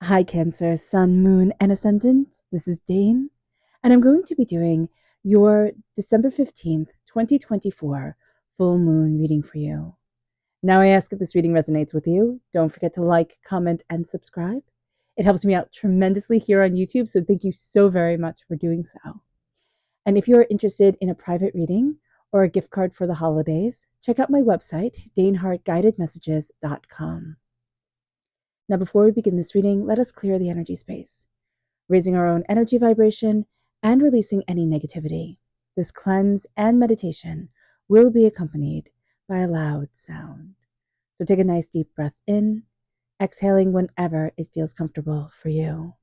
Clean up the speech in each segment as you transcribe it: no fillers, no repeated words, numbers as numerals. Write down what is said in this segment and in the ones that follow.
Hi, Cancer, Sun, Moon, and Ascendant. This is Dane, and I'm going to be doing your December 15th, 2024 full moon reading for you. Now, I ask if this reading resonates with you. Don't forget to like, comment, and subscribe. It helps me out tremendously here on YouTube, so thank you so very much for doing so. And if you're interested in a private reading or a gift card for the holidays, check out my website, danehartguidedmessages.com. Now, before we begin this reading, let us clear the energy space, raising our own energy vibration and releasing any negativity. This cleanse and meditation will be accompanied by a loud sound. So take a nice deep breath in, exhaling whenever it feels comfortable for you.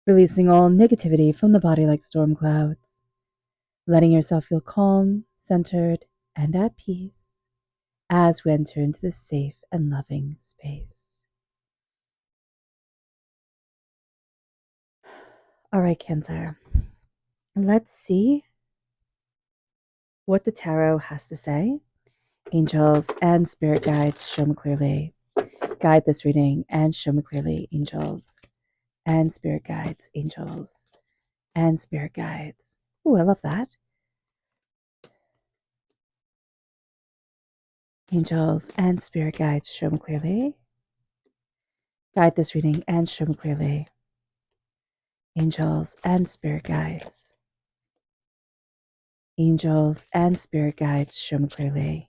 Releasing all negativity from the body like storm clouds, letting yourself feel calm, centered, and at peace as we enter into this safe and loving space. All right, Cancer, let's see what the tarot has to say. Angels and spirit guides, show me clearly. Guide this reading and show me clearly, angels and spirit guides, angels and spirit guides. Oh, I love that. Angels and spirit guides, show me clearly. Guide this reading and show me clearly. Angels and spirit guides. Angels and spirit guides, show me clearly.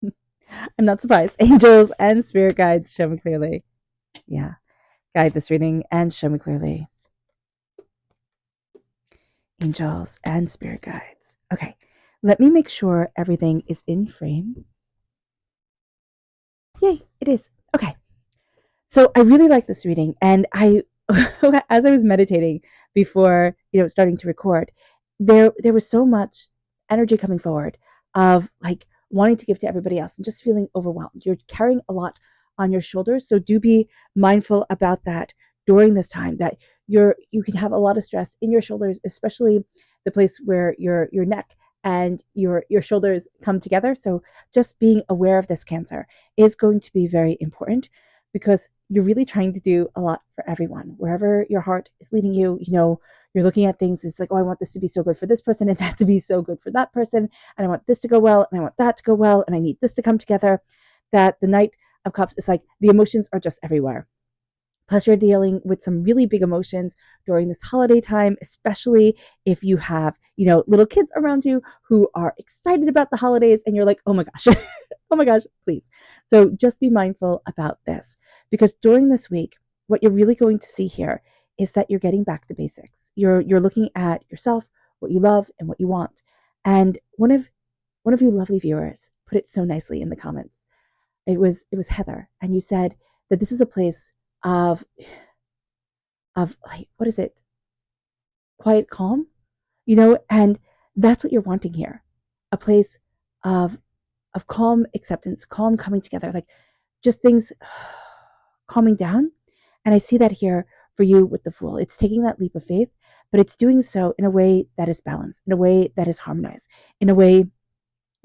I'm not surprised. Angels and spirit guides, show me clearly. Yeah. Guide this reading and show me clearly. Angels and spirit guides. Okay. Let me make sure everything is in frame. Yay, it is. Okay. So I really like this reading, and I, as I was meditating before, starting to record, there was so much energy coming forward of like wanting to give to everybody else and just feeling overwhelmed. You're carrying a lot on your shoulders, so do be mindful about that during this time. That you can have a lot of stress in your shoulders, especially the place where your neck and your shoulders come together. So just being aware of this, Cancer, is going to be very important, because you're really trying to do a lot for everyone. Wherever your heart is leading you, you're looking at things. It's like, oh, I want this to be so good for this person and that to be so good for that person. And I want this to go well and I want that to go well. And I need this to come together. That the Knight of Cups is like the emotions are just everywhere. Plus, you're dealing with some really big emotions during this holiday time, especially if you have, little kids around you who are excited about the holidays and you're like, oh my gosh, oh my gosh, please. So just be mindful about this, because during this week, what you're really going to see here is that you're getting back to basics. You're looking at yourself, what you love and what you want. And one of you lovely viewers put it so nicely in the comments. It was Heather, and you said that this is a place of like, what is it? Quiet calm, and that's what you're wanting here. A place of calm acceptance, calm coming together, like just things calming down. And I see that here for you with the Fool. It's taking that leap of faith, but it's doing so in a way that is balanced, in a way that is harmonized, in a way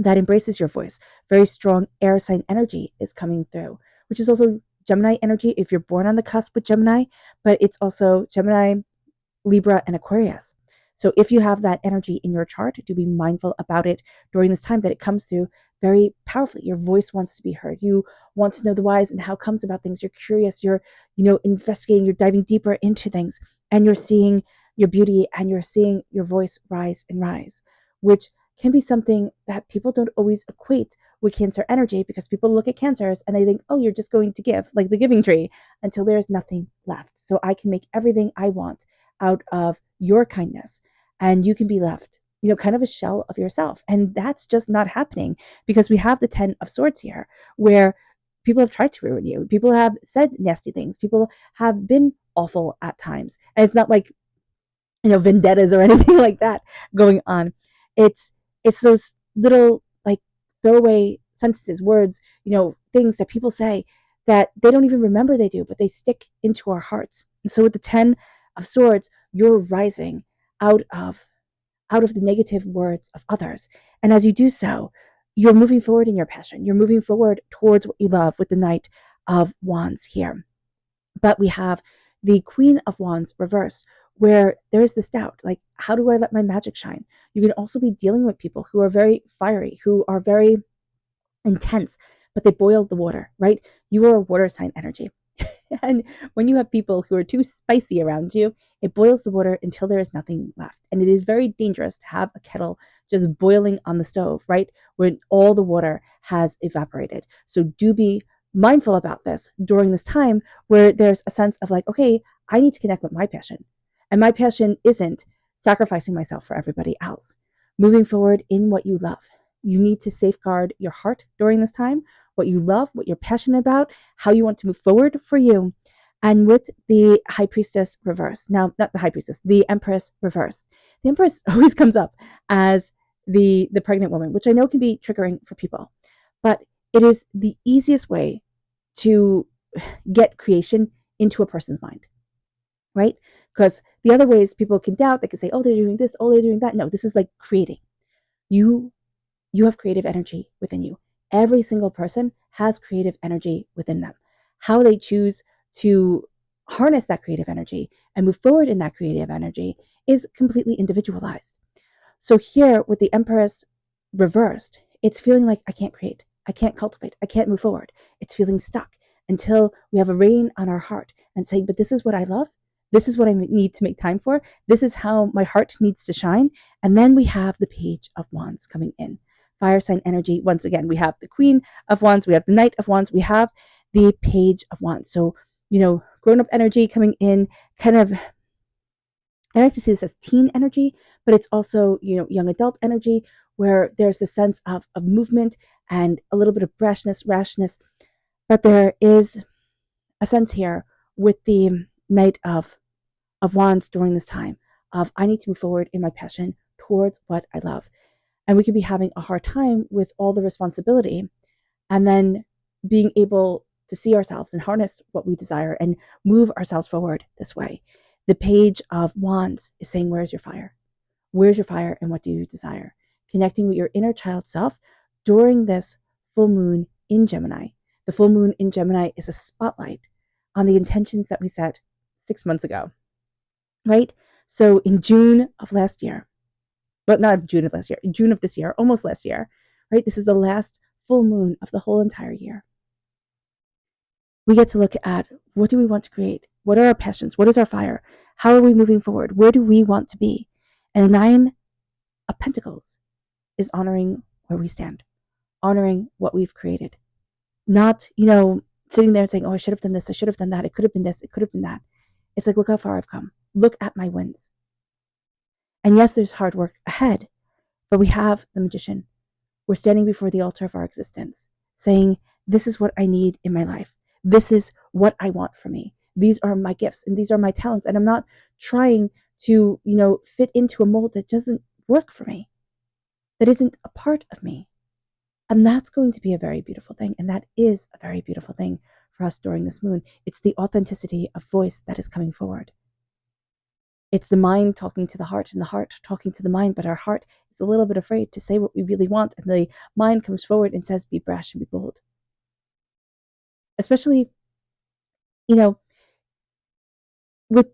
that embraces your voice. Very strong air sign energy is coming through, which is also Gemini energy if you're born on the cusp with Gemini, but it's also Gemini, Libra, and Aquarius. So if you have that energy in your chart, do be mindful about it during this time, that it comes through very powerfully. Your voice wants to be heard. You want to know the whys and how comes about things. You're curious. You're, investigating. You're diving deeper into things, and you're seeing your beauty and you're seeing your voice rise and rise, which can be something that people don't always equate with Cancer energy, because people look at Cancers and they think, oh, you're just going to give, like the giving tree, until there's nothing left. So I can make everything I want out of your kindness, and you can be left, kind of a shell of yourself. And that's just not happening, because we have the 10 of Swords here, where people have tried to ruin you. People have said nasty things. People have been awful at times. And it's not like, vendettas or anything like that going on. It's those little like throwaway sentences, words, things that people say that they don't even remember they do, but they stick into our hearts. And so with the 10 of Swords, you're rising out of the negative words of others. And as you do so, you're moving forward in your passion. You're moving forward towards what you love with the Knight of Wands here. But we have the Queen of Wands reversed, where there is this doubt, like, how do I let my magic shine? You can also be dealing with people who are very fiery, who are very intense, but they boil the water, right? You are a water sign energy. And when you have people who are too spicy around you, it boils the water until there is nothing left. And it is very dangerous to have a kettle just boiling on the stove, right? When all the water has evaporated. So do be mindful about this during this time, where there's a sense of like, okay, I need to connect with my passion. And my passion isn't sacrificing myself for everybody else. Moving forward in what you love. You need to safeguard your heart during this time, what you love, what you're passionate about, how you want to move forward for you. And with the High Priestess reverse, now, not the High Priestess, the Empress reverse. The Empress always comes up as the pregnant woman, which I know can be triggering for people, but it is the easiest way to get creation into a person's mind, right? Because the other ways people can doubt, they can say, oh, they're doing this, oh, they're doing that. No, this is like creating. You have creative energy within you. Every single person has creative energy within them. How they choose to harness that creative energy and move forward in that creative energy is completely individualized. So here with the Empress reversed, it's feeling like I can't create, I can't cultivate, I can't move forward. It's feeling stuck until we have a rain on our heart and say, but this is what I love. This is what I need to make time for. This is how my heart needs to shine. And then we have the Page of Wands coming in. Fire sign energy. Once again, we have the Queen of Wands, we have the Knight of Wands, we have the Page of Wands. So, grown up energy coming in, kind of, I like to see this as teen energy, but it's also, young adult energy, where there's a sense of movement and a little bit of brashness, rashness. But there is a sense here with the Knight of Wands during this time of I need to move forward in my passion towards what I love. And we could be having a hard time with all the responsibility, and then being able to see ourselves and harness what we desire and move ourselves forward this way. The Page of Wands is saying, where's your fire? Where's your fire and what do you desire? Connecting with your inner child self during this full moon in Gemini. The full moon in Gemini is a spotlight on the intentions that we set 6 months ago, right? So in June of last year, but not June of last year, June of this year, almost last year, right? This is the last full moon of the whole entire year. We get to look at, what do we want to create? What are our passions? What is our fire? How are we moving forward? Where do we want to be? And the 9 of Pentacles is honoring where we stand, honoring what we've created. Not, sitting there and saying, oh, I should have done this, I should have done that, it could have been this, it could have been that. It's like, look how far I've come. Look at my wins. And yes, there's hard work ahead, but we have the Magician. We're standing before the altar of our existence, saying, this is what I need in my life. This is what I want for me. These are my gifts and these are my talents. And I'm not trying to, fit into a mold that doesn't work for me, that isn't a part of me. And that's going to be a very beautiful thing. And that is a very beautiful thing for us during this moon. It's the authenticity of voice that is coming forward. It's the mind talking to the heart and the heart talking to the mind, but our heart is a little bit afraid to say what we really want. And the mind comes forward and says, be brash and be bold. Especially, with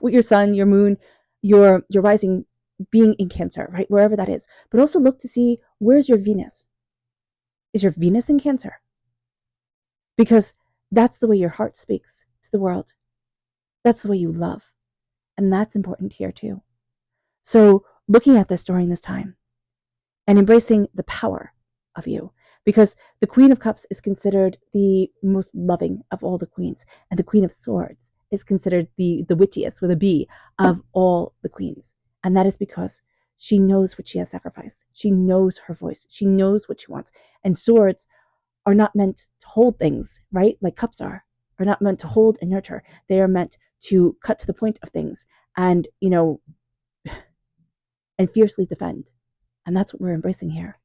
your sun, your moon, your rising being in Cancer, right? Wherever that is. But also look to see, where's your Venus? Is your Venus in Cancer? Because that's the way your heart speaks to the world. That's the way you love. And that's important here too. So looking at this during this time, and embracing the power of you. Because the Queen of Cups is considered the most loving of all the queens, and the Queen of Swords is considered the wittiest with a B of all the queens. And that is because she knows what she has sacrificed. She knows her voice. She knows what she wants. And swords are not meant to hold things, right? Like cups are not meant to hold and nurture. They are meant to cut to the point of things and, and fiercely defend. And that's what we're embracing here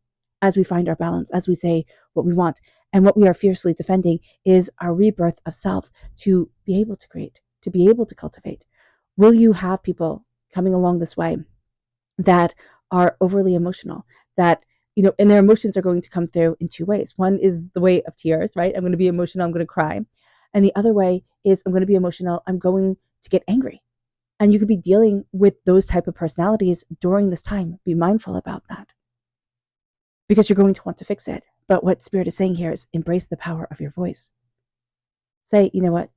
as we find our balance, as we say what we want. And what we are fiercely defending is our rebirth of self to be able to create, to be able to cultivate. Will you have people coming along this way that are overly emotional, that, and their emotions are going to come through in two ways. One is the way of tears, right? I'm going to be emotional, I'm going to cry. And the other way is I'm going to be emotional, I'm going to get angry. And you could be dealing with those type of personalities during this time. Be mindful about that because you're going to want to fix it. But what Spirit is saying here is embrace the power of your voice. Say, you know what?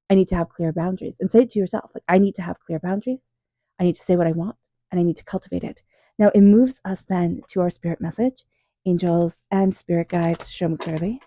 I need to have clear boundaries, and say it to yourself. Like, I need to have clear boundaries. I need to say what I want, and I need to cultivate it. Now, it moves us then to our spirit message. Angels and spirit guides, show me clearly.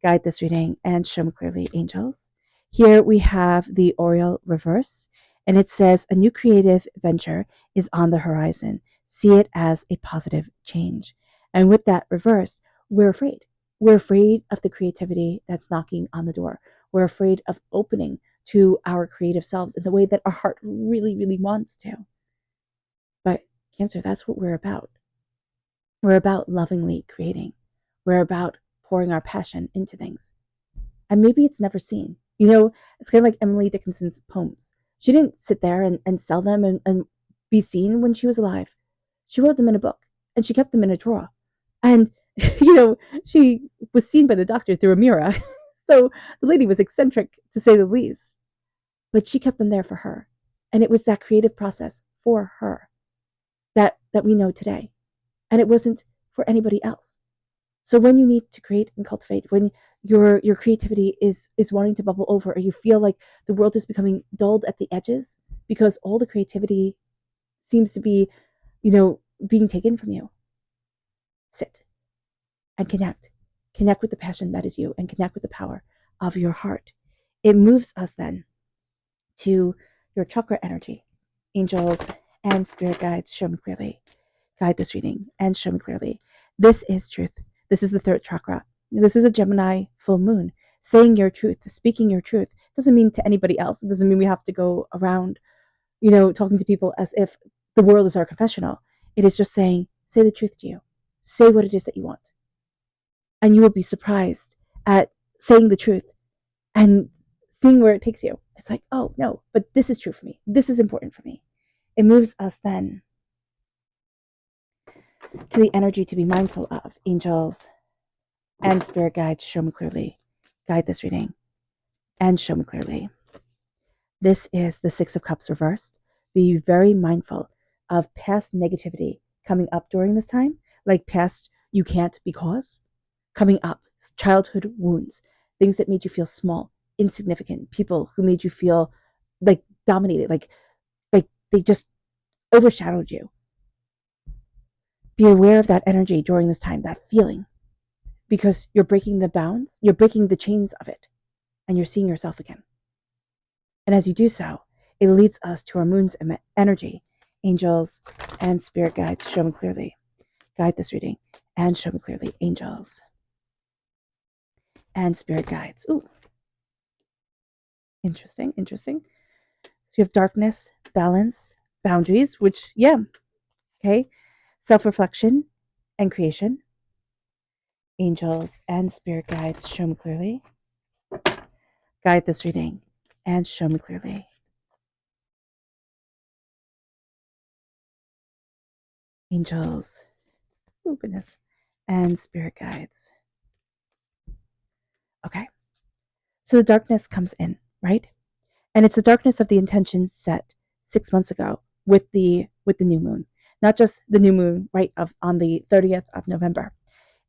Guide this reading and show me clearly, angels. Here we have the Oriole reverse, and it says, a new creative venture is on the horizon. See it as a positive change. And with that reverse, we're afraid. We're afraid of the creativity that's knocking on the door. We're afraid of opening to our creative selves in the way that our heart really, really wants to. But Cancer, that's what we're about. We're about lovingly creating. We're about pouring our passion into things. And maybe it's never seen. It's kind of like Emily Dickinson's poems. She didn't sit there and sell them and be seen when she was alive. She wrote them in a book and she kept them in a drawer. And, she was seen by the doctor through a mirror. So the lady was eccentric, to say the least. But she kept them there for her. And it was that creative process for her that we know today. And it wasn't for anybody else. So when you need to create and cultivate, when your creativity is wanting to bubble over, or you feel like the world is becoming dulled at the edges because all the creativity seems to be, being taken from you, sit and connect with the passion that is you, and connect with the power of your heart. It moves us then to your chakra energy. Angels and spirit guides, show me clearly. Guide this reading and show me clearly. This is truth. This is the third chakra. This is a Gemini full moon. Saying your truth, speaking your truth, doesn't mean to anybody else. It doesn't mean we have to go around, talking to people as if the world is our confessional. It is just saying, say the truth to you. Say what it is that you want. And you will be surprised at saying the truth and seeing where it takes you. It's like, oh, no, but this is true for me. This is important for me. It moves us then to the energy to be mindful of. Angels and spirit guides, show me clearly. Guide this reading and show me clearly. This is the Six of Cups reversed. Be very mindful of past negativity coming up during this time, like past you can't because coming up, childhood wounds, things that made you feel small, insignificant, people who made you feel like dominated, like they just overshadowed you. Be aware of that energy during this time, that feeling, because you're breaking the bounds, you're breaking the chains of it, and you're seeing yourself again. And as you do so, it leads us to our moon's energy. Angels and spirit guides, show me clearly. Guide this reading and show me clearly. Angels and spirit guides. Ooh. Interesting. So you have darkness, balance, boundaries, which, okay. Self-reflection and creation. Angels and spirit guides, show me clearly. Guide this reading and show me clearly. Angels, oh goodness, and spirit guides. Okay. So the darkness comes in, right? And it's the darkness of the intentions set 6 months ago with the new moon. Not just the new moon, right, on the 30th of November.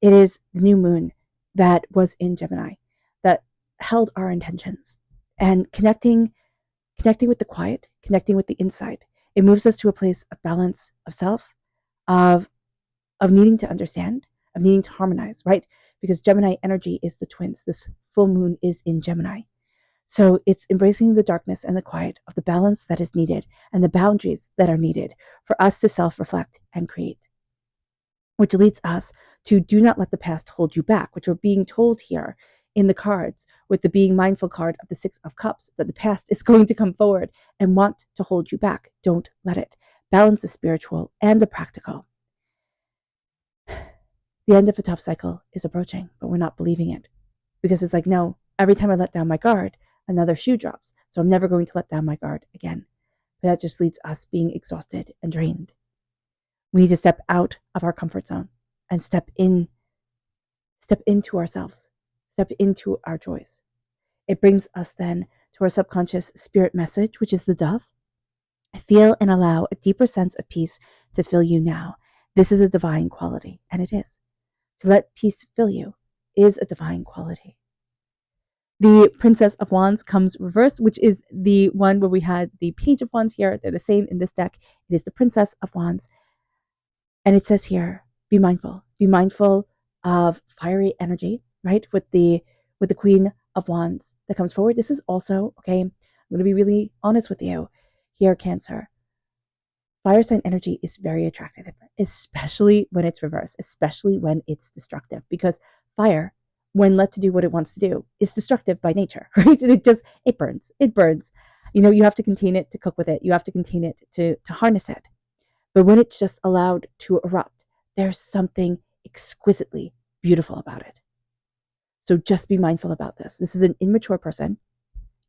It is the new moon that was in Gemini that held our intentions and connecting with the quiet, connecting with the inside. It moves us to a place of balance of self, of of needing to understand, of needing to harmonize, right? Because Gemini energy is the twins. This full moon is in Gemini. So it's embracing the darkness and the quiet of the balance that is needed and the boundaries that are needed for us to self reflect and create, which leads us to do not let the past hold you back, which we're being told here in the cards with the being mindful card of the Six of Cups, that the past is going to come forward and want to hold you back. Don't let it. Balance the spiritual and the practical. The end of a tough cycle is approaching, but we're not believing it because it's like, no, every time I let down my guard, another shoe drops. So I'm never going to let down my guard again. But that just leads us being exhausted and drained. We need to step out of our comfort zone and step into ourselves, step into our joys. It brings us then to our subconscious spirit message, which is the dove. Feel and allow a deeper sense of peace to fill you now. This is a divine quality, and it is. To let peace fill you is a divine quality. The Princess of Wands comes reversed, which is the one where we had the Page of Wands here. They're the same in this deck. It is the Princess of Wands. And it says here, be mindful. Be mindful of fiery energy, right? With the Queen of Wands that comes forward. This is also, okay, I'm going to be really honest with you here, Cancer. Fire sign energy is very attractive, especially when it's reversed, especially when it's destructive, because fire, when let to do what it wants to do, is destructive by nature, right? And it burns. It burns. You have to contain it to cook with it. You have to contain it to harness it. But when it's just allowed to erupt, there's something exquisitely beautiful about it. So just be mindful about this. This is an immature person.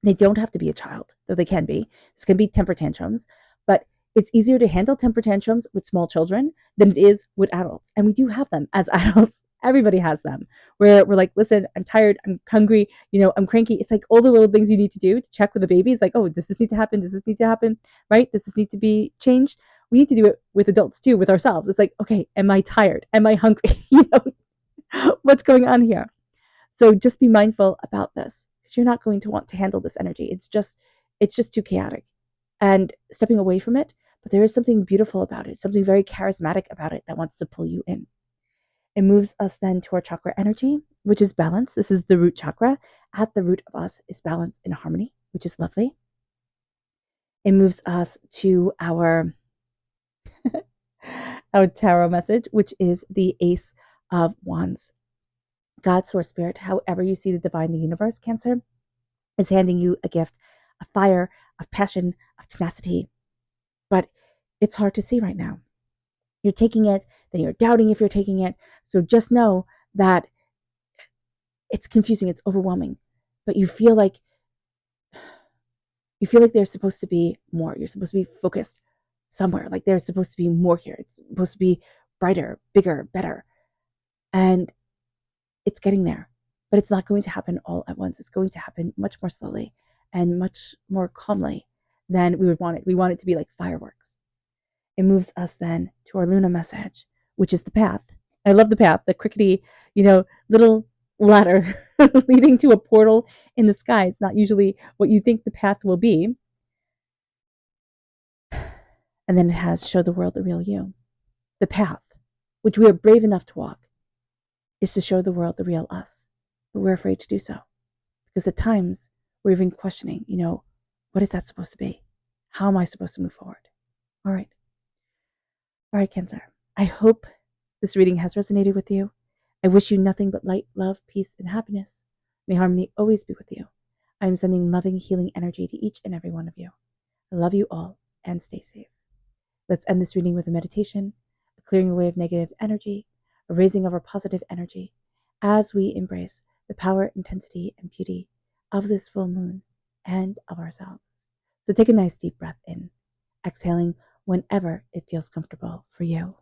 They don't have to be a child, though they can be. This can be temper tantrums, but it's easier to handle temper tantrums with small children than it is with adults. And we do have them as adults. Everybody has them where we're like, listen, I'm tired, I'm hungry, I'm cranky. It's like all the little things you need to do to check with a baby. It's like, oh, does this need to happen? Does this need to happen? Right? Does this need to be changed? We need to do it with adults too, with ourselves. It's like, okay, am I tired? Am I hungry? What's going on here? So just be mindful about this because you're not going to want to handle this energy. It's just too chaotic. And stepping away from it, but there is something beautiful about it, something very charismatic about it that wants to pull you in. It moves us then to our chakra energy, which is balance. This is the root chakra. At the root of us is balance and harmony, which is lovely. It moves us to our tarot message, which is the Ace of Wands. God, Source, Spirit, however you see the divine, the universe, Cancer, is handing you a gift of fire, of passion, of tenacity. But it's hard to see right now. You're taking it, then you're doubting if you're taking it. So just know that it's confusing, it's overwhelming, but you feel like there's supposed to be more. You're supposed to be focused somewhere. Like there's supposed to be more here. It's supposed to be brighter, bigger, better. And it's getting there. But it's not going to happen all at once. It's going to happen much more slowly and much more calmly than we would want it. We want it to be like fireworks. It moves us then to our Luna message, which is the path. I love the path, the crickety, little ladder leading to a portal in the sky. It's not usually what you think the path will be. And then it has show the world the real you. The path, which we are brave enough to walk, is to show the world the real us. But we're afraid to do so. Because at times we're even questioning, what is that supposed to be? How am I supposed to move forward? All right. All right, Cancer. I hope this reading has resonated with you. I wish you nothing but light, love, peace, and happiness. May harmony always be with you. I am sending loving, healing energy to each and every one of you. I love you all and stay safe. Let's end this reading with a meditation, a clearing away of negative energy, a raising of our positive energy as we embrace the power, intensity, and beauty of this full moon and of ourselves. So take a nice deep breath in, exhaling whenever it feels comfortable for you.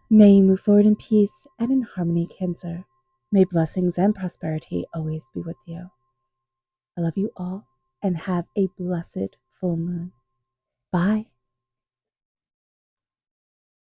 May you move forward in peace and in harmony, Cancer. May blessings and prosperity always be with you. I love you all and have a blessed full moon. Bye.